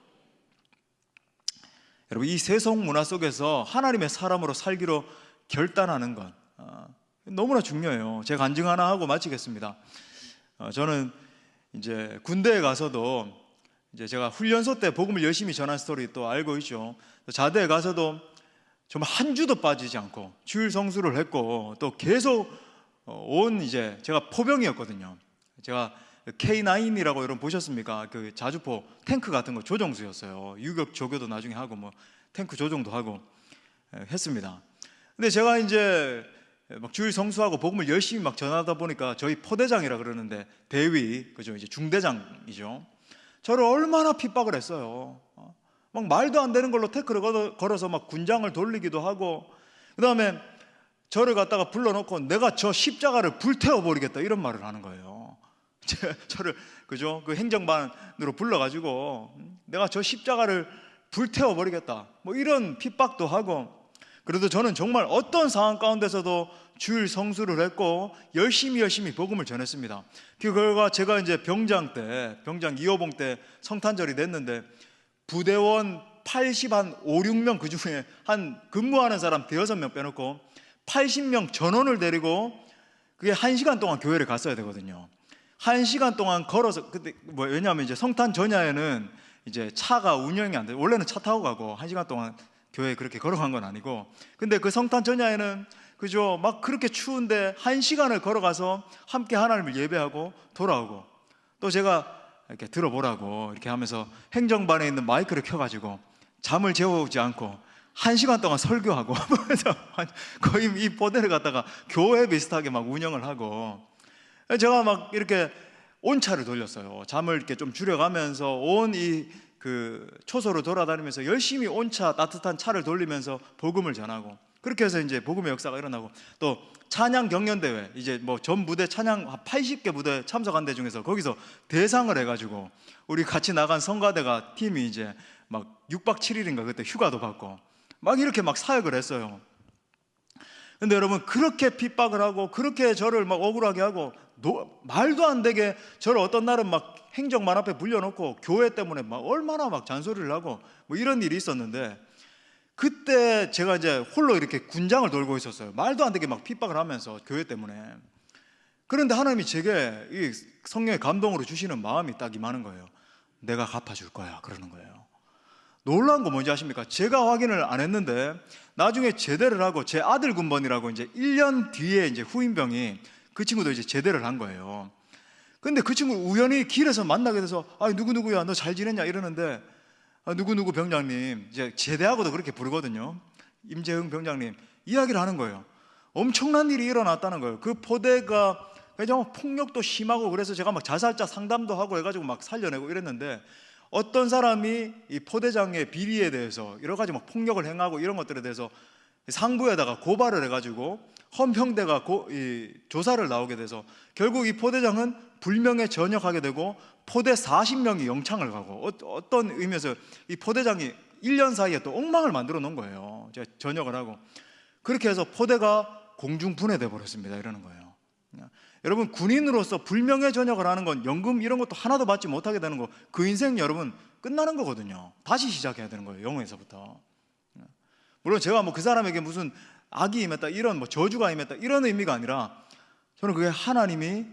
여러분, 이 세속 문화 속에서 하나님의 사람으로 살기로 결단하는 것 너무나 중요해요. 제가 간증 하나 하고 마치겠습니다. 저는 이제 군대에 가서도 이제 제가 훈련소 때 복음을 열심히 전한 스토리 또 알고 있죠. 자대에 가서도 정말 한 주도 빠지지 않고 주일 성수를 했고, 또 계속 이제 제가 포병이었거든요. 제가 K9이라고 여러분 보셨습니까? 그 자주포 탱크 같은 거 조종수였어요. 유격 조교도 나중에 하고 뭐 탱크 조종도 하고 했습니다. 근데 제가 이제 막 주일 성수하고 복음을 열심히 막 전하다 보니까 저희 포대장이라 그러는데 대위, 그죠? 이제 중대장이죠. 저를 얼마나 핍박을 했어요. 막 말도 안 되는 걸로 태클을 걸어서 막 군장을 돌리기도 하고, 그 다음에 저를 갖다가 불러놓고 내가 저 십자가를 불태워버리겠다 이런 말을 하는 거예요. 저를, 그죠? 그 행정반으로 불러가지고 내가 저 십자가를 불태워버리겠다 뭐 이런 핍박도 하고. 그래도 저는 정말 어떤 상황 가운데서도 주일 성수를 했고 열심히 복음을 전했습니다. 그 결과 제가 이제 병장 2호봉 때 성탄절이 됐는데 부대원 5, 6명, 그 중에 한 근무하는 사람 5명 빼놓고 80명 전원을 데리고 그게 1시간 동안 교회를 갔어야 되거든요. 1시간 동안 걸어서, 그때 왜냐하면 이제 성탄 전야에는 이제 차가 운영이 안 돼요. 원래는 차 타고 가고 1시간 동안 교회에 그렇게 걸어간 건 아니고, 근데 그 성탄 전야에는 그죠, 막 그렇게 추운데 1시간을 걸어가서 함께 하나님을 예배하고 돌아오고, 또 제가 이렇게 들어보라고 이렇게 하면서 행정반에 있는 마이크를 켜가지고 잠을 재우지 않고 1시간 동안 설교하고 거의 이 포대를 갖다가 교회 비슷하게 막 운영을 하고, 제가 막 이렇게 온차를 돌렸어요. 잠을 이렇게 좀 줄여가면서 온 그 초소로 돌아다니면서 열심히 온차, 따뜻한 차를 돌리면서 복음을 전하고, 그렇게 해서 이제 복음의 역사가 일어나고, 또 찬양 경연대회, 이제 뭐 전 부대 찬양 80개 부대 참석한 데 중에서 거기서 대상을 해가지고 우리 같이 나간 성가대가 팀이 이제 막 6박 7일인가 그때 휴가도 받고 막 이렇게 막 사역을 했어요. 근데 여러분, 그렇게 핍박을 하고 그렇게 저를 막 억울하게 하고 말도 안 되게 저를 어떤 날은 막 행정관 앞에 불려놓고 교회 때문에 막 얼마나 막 잔소리를 하고 뭐 이런 일이 있었는데, 그때 제가 이제 홀로 이렇게 군장을 돌고 있었어요. 말도 안 되게 막 핍박을 하면서 교회 때문에. 그런데 하나님이 제게 이 성령의 감동으로 주시는 마음이 딱 임하는 거예요. 내가 갚아줄 거야, 그러는 거예요. 놀라운 거 뭔지 아십니까? 제가 확인을 안 했는데 나중에 제대를 하고, 제 아들 군번이라고 이제 1년 뒤에 이제 후임병이, 그 친구도 이제 제대를 한 거예요. 근데 그 친구 우연히 길에서 만나게 돼서 누구누구야, 너 잘 지냈냐 이러는데, 누구누구 병장님, 이제 제대하고도 그렇게 부르거든요. 임재흥 병장님 이야기를 하는 거예요. 엄청난 일이 일어났다는 거예요. 그 포대가 그냥 폭력도 심하고, 그래서 제가 막 자살자 상담도 하고 해가지고 막 살려내고 이랬는데, 어떤 사람이 이 포대장의 비리에 대해서 여러 가지 막 폭력을 행하고 이런 것들에 대해서 상부에다가 고발을 해가지고 헌평대가 조사를 나오게 돼서, 결국 이 포대장은 불명예 전역하게 되고 포대 40명이 영창을 가고, 어떤 의미에서 이 포대장이 1년 사이에 또 엉망을 만들어 놓은 거예요. 전역을 하고. 그렇게 해서 포대가 공중 분해돼 버렸습니다. 이러는 거예요. 여러분, 군인으로서 불명예 전역을 하는 건 연금 이런 것도 하나도 받지 못하게 되는 거, 그 인생 여러분 끝나는 거거든요. 다시 시작해야 되는 거예요, 영에서부터. 물론 제가 뭐 그 사람에게 무슨 악이 임했다, 이런 뭐 저주가 임했다, 이런 의미가 아니라, 저는 그게 하나님이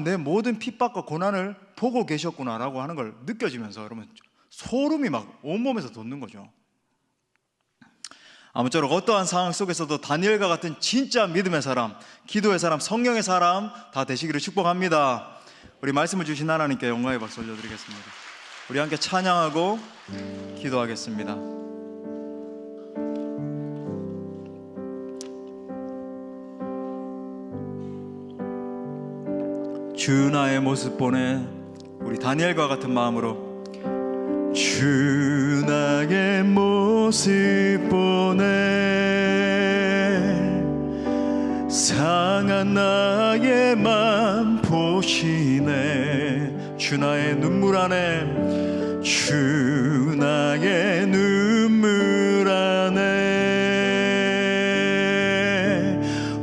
내 모든 핍박과 고난을 보고 계셨구나라고 하는 걸 느껴지면서 여러분 소름이 막 온몸에서 돋는 거죠. 아무쪼록 어떠한 상황 속에서도 다니엘과 같은 진짜 믿음의 사람, 기도의 사람, 성령의 사람 다 되시기를 축복합니다. 우리 말씀을 주신 하나님께 영광의 박수 올려드리겠습니다. 우리 함께 찬양하고 기도하겠습니다. 주 나의 모습 보내, 우리 다니엘과 같은 마음으로 주 나의 모습 보내, 상한 나의 맘 보시네. 주 나의 눈물 안에, 주 나의 눈물 안에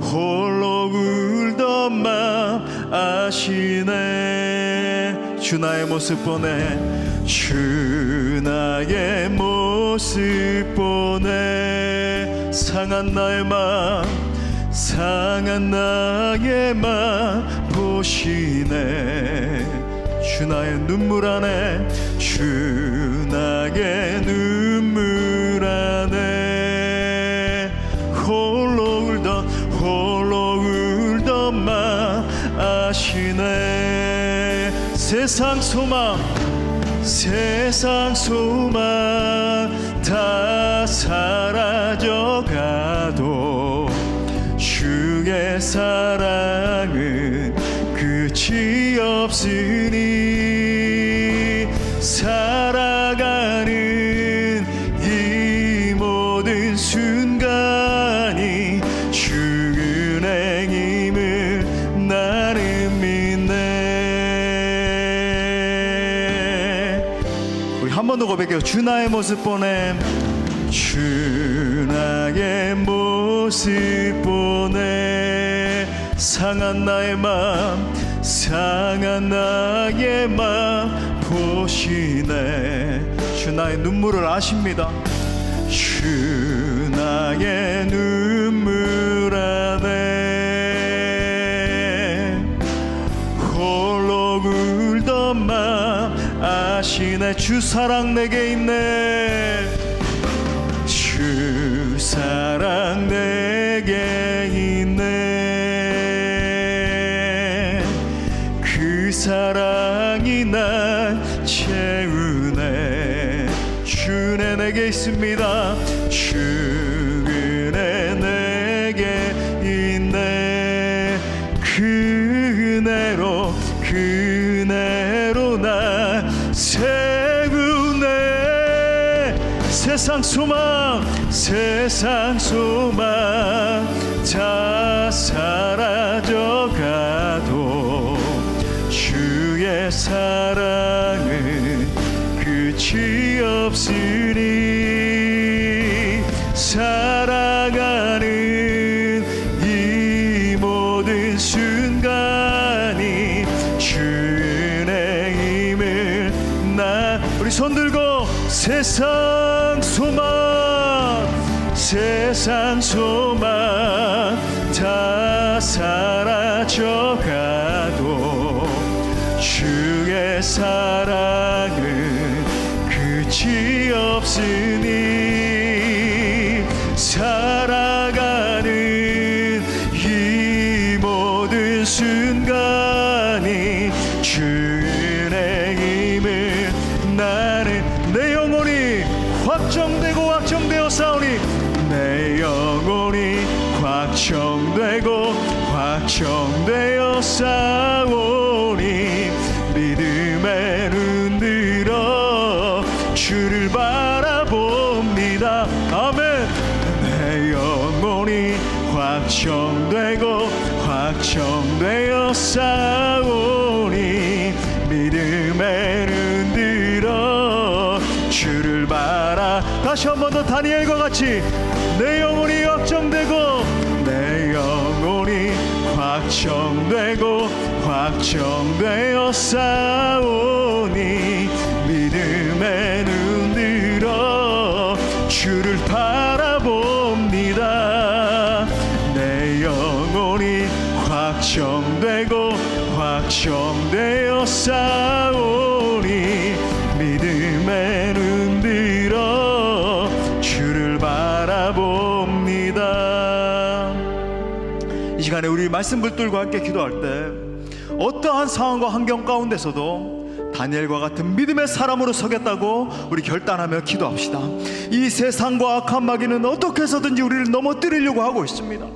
홀로 울던 맘 아시네. 주 나의 모습 보내, 주 나의 모습 보내, 상한 나의 맘, 상한 나의 맘 보시네. 주 나의 눈물 안에, 주 나의 눈물 안에 홀로 울던 맘 아시네. 세상 소망 다 사라져가도 주의 사랑은 끝이 없으니, 살아가는 이 모든 순간이 주 은행임을 나는 믿네. 우리 한 번 더 고백해요. 주 나의 모습 보내, 주 나의 모습 보내, 상한 나의 맘, 상한 나의 맘 보시네. 주 나의 눈물을 아십니다. 주 나의 눈물 안에 홀로 울던 맘 아시네. 주 사랑 내게 있네. 주 사랑 내게 있네. 그 사랑이 날 채우네. 주네 내게 있습니다. 주네 내게 있네. 그네로 날 세우네. 세상 소망 다 사라져가도 주의 사랑은 끝이 없으니, 살아가는 손 들고 세상 소망 다 사라져가도 주의 사랑은 끝이 없으니 살아가는 이 모든 순간이 주의 은혜임을 나는 내 영혼이 확정되어 싸우니 내 영혼이 확정되어 싸우니 믿음의 눈 들어 주를 바라봅니다. 아멘. 내 영혼이 확정되어 싸우니 믿음의 눈 들어 주를 바라. 다시 한 번 더 다니엘과 같이 내 영혼이 확정되어 싸우니 믿음의 눈 들어 주를 바라봅니다. 내 영혼이 확정되어 싸우니 믿음의 눈 들어 주를 바라봅니다. 이 시간에 우리 말씀 붙들고 함께 기도할 때 어떠한 상황과 환경 가운데서도 다니엘과 같은 믿음의 사람으로 서겠다고 우리 결단하며 기도합시다. 이 세상과 악한 마귀는 어떻게 해서든지 우리를 넘어뜨리려고 하고 있습니다.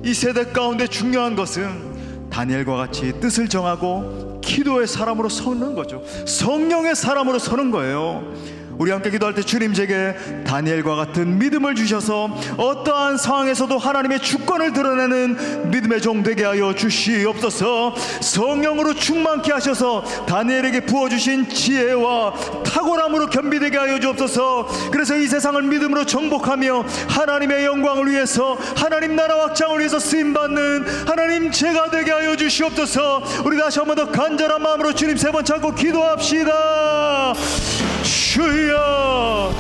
이 세대 가운데 중요한 것은 다니엘과 같이 뜻을 정하고 기도의 사람으로 서는 거죠. 성령의 사람으로 서는 거예요. 우리 함께 기도할 때 주님 제게 다니엘과 같은 믿음을 주셔서 어떠한 상황에서도 하나님의 주권을 드러내는 믿음의 종 되게 하여 주시옵소서. 성령으로 충만케 하셔서 다니엘에게 부어주신 지혜와 탁월함으로 겸비되게 하여 주옵소서. 그래서 이 세상을 믿음으로 정복하며 하나님의 영광을 위해서, 하나님 나라 확장을 위해서 쓰임받는 하나님 제가 되게 하여 주시옵소서. 우리 다시 한 번 더 간절한 마음으로 주님 세 번 찾고 기도합시다. 주여